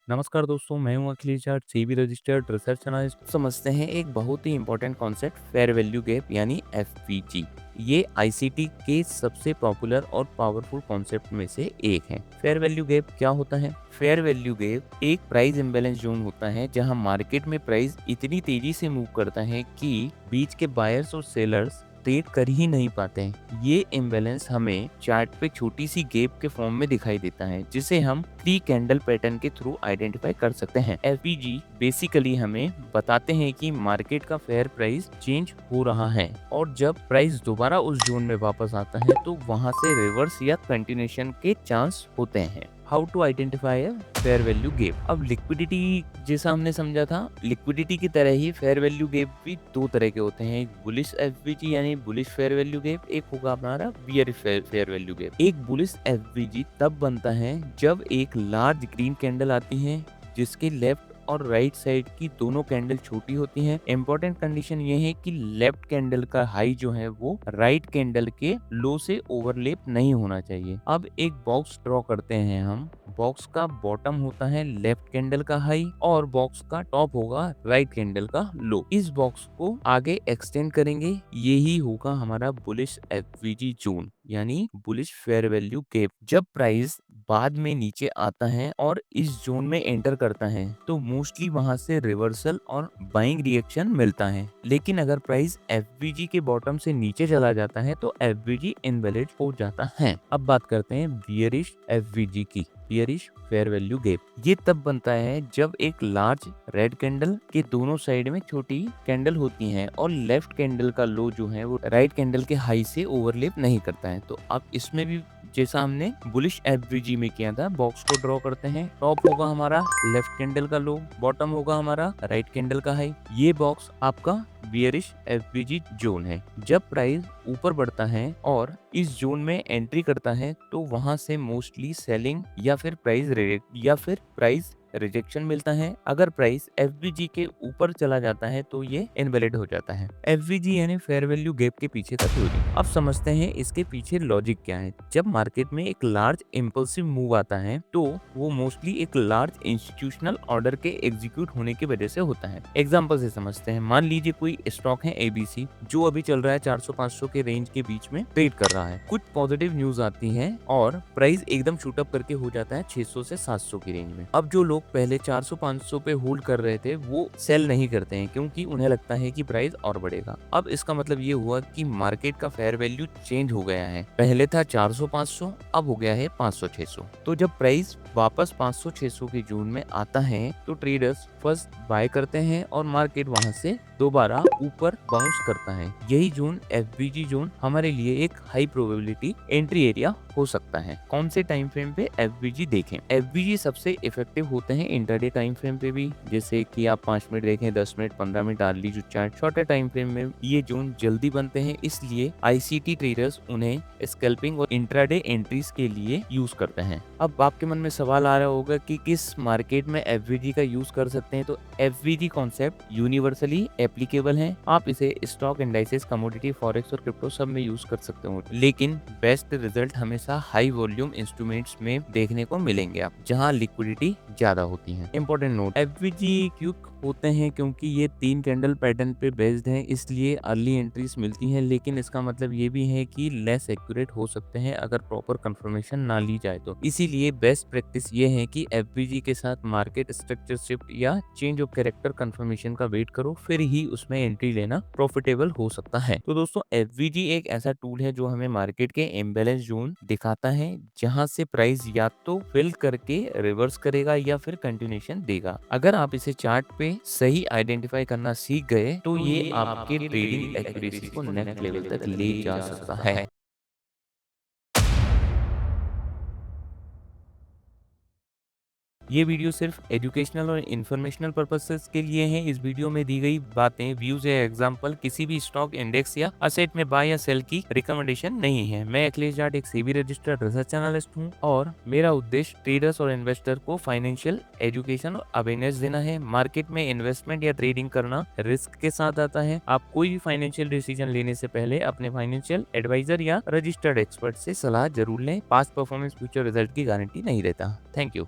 नमस्कार दोस्तों, मैं हूं Akhilesh Jat, SEBI registered research analyst. समझते हैं एक बहुत ही important concept, fair value gap यानी एफवीजी। ये आईसीटी के सबसे पॉपुलर और पावरफुल कॉन्सेप्ट में से एक है। फेयर वैल्यू गैप क्या होता है? फेयर वैल्यू गैप एक प्राइस इम्बैलेंस जोन होता है जहां मार्केट में प्राइस इतनी तेजी से मूव करता है कि बीच के बायर्स और सेलर्स ट्रेड कर ही नहीं पाते हैं। ये इम्बैलेंस हमें चार्ट पे छोटी सी गैप के फॉर्म में दिखाई देता है, जिसे हम 3 कैंडल पैटर्न के थ्रू आइडेंटिफाई कर सकते हैं। एफपीजी बेसिकली हमें बताते हैं कि मार्केट का फेयर प्राइस चेंज हो रहा है, और जब प्राइस दोबारा उस जोन में वापस आता है तो वहां से रिवर्स या कंटिन्यूएशन के चांस होते हैं। How to identify a fair value gap? अब लिक्विडिटी जैसा हमने समझा था, लिक्विडिटी की तरह ही फेयर वैल्यू गैप भी दो तरह के होते हैं। एक बुलिश एफवीजी यानी बुलिश फेयर वैल्यू गैप, एक होगा हमारा बियरिश फेयर वैल्यू गैप। एक बुलिश एफवीजी तब बनता है जब एक लार्ज ग्रीन कैंडल आती है जिसके लेफ्ट और राइट साइड की दोनों कैंडल छोटी होती हैं। इंपॉर्टेंट कंडीशन ये है कि लेफ्ट कैंडल का हाई जो है वो राइट कैंडल के लो से ओवरलैप नहीं होना चाहिए। अब एक बॉक्स ड्रॉ करते हैं हम। बॉक्स का बॉटम होता है लेफ्ट कैंडल का हाई और बॉक्स का टॉप होगा राइट कैंडल का लो। इस बॉक्स को आगे एक्सटेंड करेंगे, यही होगा हमारा बुलिश एफवीजी जोन यानी बुलिश फेयर वैल्यू गैप। जब प्राइस बाद में नीचे आता है और इस जोन में एंटर करता है तो मोस्टली वहां से रिवर्सल और बाइंग रिएक्शन मिलता है। लेकिन अगर प्राइस एफवीजी के बॉटम से नीचे चला जाता है तो एफवीजी इनवैलिड हो जाता है। अब बात करते हैं बियरिश एफवीजी की। बियरिश फेयर वैल्यू गैप ये तब बनता है जब एक लार्ज रेड कैंडल के दोनों साइड में छोटी कैंडल होती हैं और लेफ्ट कैंडल का लो जो है वो राइट कैंडल के हाई से ओवरलैप नहीं करता है। तो अब इसमें भी जैसा हमने बुलिश एफवीजी में किया था, बॉक्स को ड्रॉ करते हैं। टॉप होगा हमारा लेफ्ट कैंडल का लो, बॉटम होगा हमारा राइट कैंडल का हाई। ये बॉक्स आपका बियरिश एफवीजी जोन है। जब प्राइस ऊपर बढ़ता है और इस जोन में एंट्री करता है तो वहां से मोस्टली सेलिंग या फिर प्राइस रिजेक्शन मिलता है। अगर प्राइस एफवीजी के ऊपर चला जाता है तो ये इनवैलिड हो जाता है। एफवीजी यानी फेयर वैल्यू गैप के पीछे का थ्योरी। अब समझते हैं इसके पीछे लॉजिक क्या है। जब मार्केट में एक लार्ज इम्पल्सिव मूव आता है तो वो मोस्टली एक लार्ज इंस्टीट्यूशनल ऑर्डर के एग्जीक्यूट होने की वजह से होता है। एग्जाम्पल से समझते हैं। मान लीजिए कोई स्टॉक है एबीसी जो अभी चल रहा है 400-500 के रेंज के बीच में ट्रेड कर रहा है। कुछ पॉजिटिव न्यूज आती है और प्राइस एकदम शूट अप करके हो जाता है 600 से 700 की रेंज में। अब जो लोग पहले 400-500 पे होल्ड कर रहे थे वो सेल नहीं करते हैं क्योंकि उन्हें लगता है कि प्राइस और बढ़ेगा। अब इसका मतलब ये हुआ कि मार्केट का फेयर वैल्यू चेंज हो गया है। पहले था 400-500, अब हो गया है 500-600। तो जब प्राइस वापस 500-600 के जोन में आता है तो ट्रेडर्स फर्स्ट बाय करते हैं और मार्केट वहां से दोबारा ऊपर बाउंस करता है। यही जोन एफवीजी जोन हमारे लिए एक हाई प्रोबेबिलिटी एंट्री एरिया हो सकता है। कौन से टाइम फ्रेम पे एफवीजी देखें? एफवीजी सबसे इफेक्टिव होते हैं इंटरडे टाइम फ्रेम पे भी, जैसे कि आप 5 मिनट देखें, 10 मिनट, 15 मिनट आर्ली जो चार्ट। शॉर्टर टाइम फ्रेम में ये जोन जल्दी बनते हैं, इसलिए आईसीटी ट्रेडर्स उन्हें स्कैल्पिंग और इंट्राडे एंट्रीज के लिए यूज करते हैं। अब आपके मन में सवाल आ रहा होगा कि किस मार्केट में एफवीजी का यूज कर सकते हैं। तो एफवीजी कॉन्सेप्ट यूनिवर्सली एप्लीकेबल है। आप इसे स्टॉक, इंडाइसेस, कमोडिटी, फॉरेक्स और क्रिप्टो सब में यूज कर सकते हो, लेकिन बेस्ट रिजल्ट हमेशा हाई वॉल्यूम इंस्ट्रूमेंट्स में देखने को मिलेंगे आप, जहां लिक्विडिटी ज्यादा होती है। इंपॉर्टेंट नोट, एफवीजी क्यों होते हैं? क्योंकि ये 3 कैंडल पैटर्न पे बेस्ड है, इसलिए अर्ली एंट्रीज मिलती हैं, लेकिन इसका मतलब ये भी है कि लेस एक्यूरेट हो सकते हैं अगर प्रॉपर कंफर्मेशन ना ली जाए तो। इसीलिए बेस्ट प्रैक्टिस ये है कि एफवीजी के साथ मार्केट स्ट्रक्चर शिफ्ट या चेंज ऑफ कैरेक्टर कंफर्मेशन का वेट करो, फिर ही उसमें एंट्री लेना प्रॉफिटेबल हो सकता है। तो दोस्तों, एफवीजी एक ऐसा टूल है जो हमें मार्केट के इम्बैलेंस जोन दिखाता है, जहां से प्राइस या तो फिल करके रिवर्स करेगा या फिर कंटिन्यूएशन देगा। अगर आप इसे चार्ट पे सही आइडेंटिफाई करना सीख गए तो ये आपके ट्रेडिंग एक्यूरेसी को नेक्स्ट लेवल तक ले जा सकता है। ये वीडियो सिर्फ एजुकेशनल और इन्फॉर्मेशनल पर्पसेस के लिए है। इस वीडियो में दी गई बातें, व्यूज या एग्जांपल किसी भी स्टॉक, इंडेक्स या असेट में बाय या सेल की रिकमेंडेशन नहीं है। मैं अखिलेश जाट एक सेबी रजिस्टर्ड रिसर्च एनालिस्ट हूँ और मेरा उद्देश्य ट्रेडर्स और इन्वेस्टर को फाइनेंशियल एजुकेशन और अवेयरनेस देना है। मार्केट में इन्वेस्टमेंट या ट्रेडिंग करना रिस्क के साथ आता है। आप कोई भी फाइनेंशियल डिसीजन लेने से पहले अपने फाइनेंशियल एडवाइजर या रजिस्टर्ड एक्सपर्ट से सलाह जरूर लें। पास्ट परफॉर्मेंस फ्यूचर रिजल्ट की गारंटी नहीं देता। Thank you.